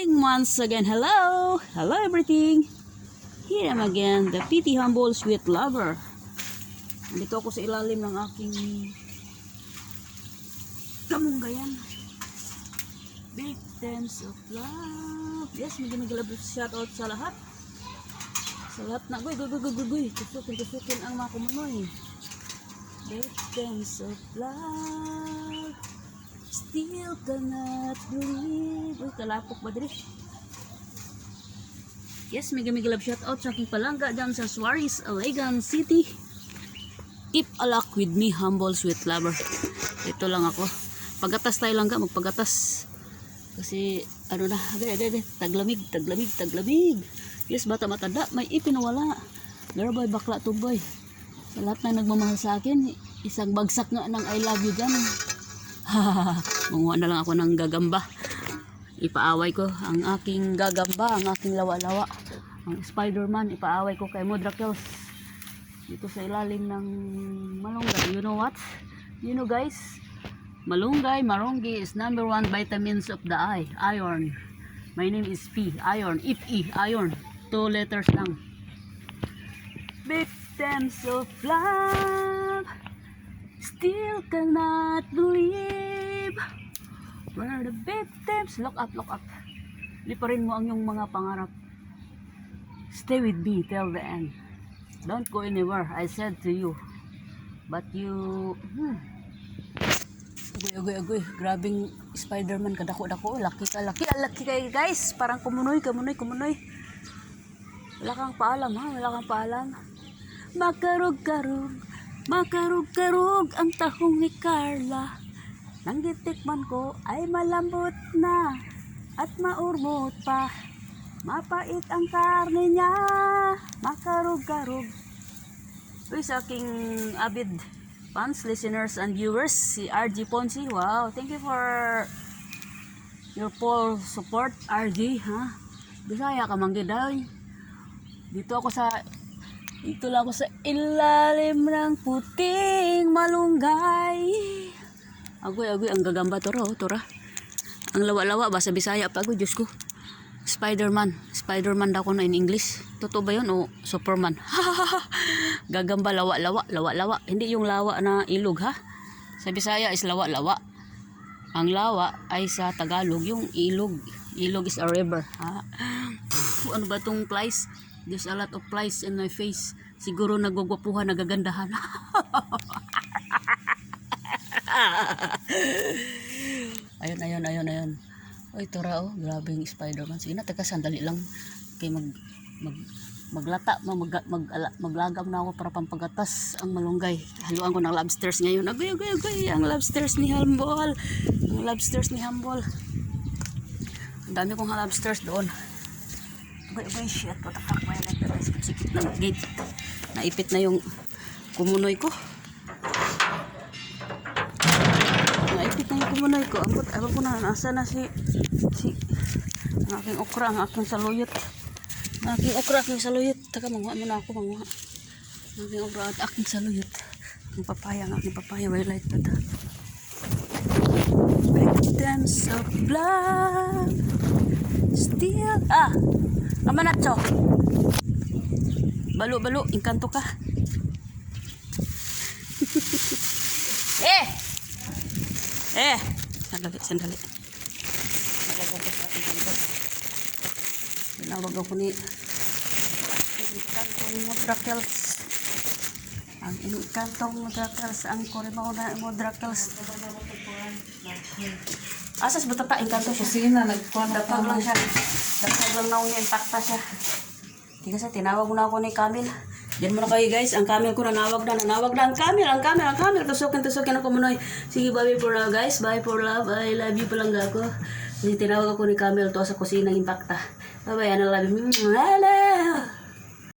morning once again. Hello everything. Here I am again, the PT Humble Sweet Lover. Nandito ako sa ilalim ng aking kamunggayan. Victims of love. Yes, mag-love shout out sa lahat. Sa lahat na guy. Tusukin ang mga kumunoy. Victims of love. Still cannot believe. Uy, kalapok ba diri? Yes, mega love shout out sa aking palangga dyan sa Suarez, Alagan City. Keep a luck with me, humble sweet lover. Ito lang ako. Pagatas tayo lang ka, magpagatas. Kasi, ano na, taglamig. Yes, bata matanda, may ipinawala. Grabe, bakla to boy. Sa lahat na nagmamahal sa akin, isang bagsak nga ng I love you dyan. Manguha na lang ako ng gagamba. Ipaaway ko ang aking gagamba, ang aking lawa-lawa. Ang Spider-Man, ipaaway ko kay Modrakels. Dito sa ilalim ng malunggay. You know what? You know guys, malunggay, maronggi is #1 vitamins of the eye. Iron. My name is P. Iron. If-E. Iron. 2 letters lang. Victims of love still cannot believe we're the victims. Look up. Liparin mo ang iyong mga pangarap. Stay with me till the end. Don't go anywhere. I said to you. But you Agoy. Grabing Spider-Man kadako-dako. Laki kay guys. Parang kumunoy. Wala kang paalam ha. Makarug-karug ang tahong ni Carla. Nang titikman ko ay malambot na at maurmot pa. Mapait ang karne niya. Makarug-karug. Uy, sa aking avid fans, listeners, and viewers, si RG Ponzi. Wow, thank you for your full support, RG. Ha? Bisaya ka manggiday. Dito lang ako sa ilalim ng puting malunggay. Agoy, ang gagamba tora. Ang lawa-lawa ba sa Bisaya pa, Diyos ko. Spider-Man daw ko na in English. Totoo ba yun o Superman? Gagamba, lawa-lawa. Hindi yung lawa na ilog ha. Sa Bisaya is lawa-lawa. Ang lawa ay sa Tagalog yung ilog. Ilog is a river ha. Ano ba tong flies? There's a lot of flies in my face. Siguro nagwagwapuhan, nagagandahan. Ayun. Oy, tora oh, grabing Spider-Man. Sige na, teka, sandali lang. Kay maglagam na ako para pampagatas ang malunggay. Haluan ko ng lobsters ngayon. Agoy. Ang lobsters ni Humble. Ang dami kong lobsters doon. Agoy, shit. What the fuck, my leg. Sikit ng gate. Naipit na yung kumunoy ko. Abang ko na, nasa na si ang aking okra, ang aking saluyot. Taka, manguha muna ako. Ang aking okra at aking saluyot. Ang aking papaya, wala ito. Victims of love still, kamanatso. Balo, inkanto ka. Sandali. Tinawag ako ni Inkantong Modrakels. Ang Inkantong Modrakels, ang Kurimaw na Modrakels. Asas batata Inkanto siya. Sige na, nagpapag lang siya. Dagdag lang na akong impacta siya. Hindi kasi tinawag mo na ako ni Camille. Diyan muna kayo guys, ang Camille ko nanawag na ang Camille, tusukin ako muna. Sige, bye for love guys, bye for love, I love you palangga ko. Kasi tinawag ako ni Camille to sa kusina impacta. Bye, I love you.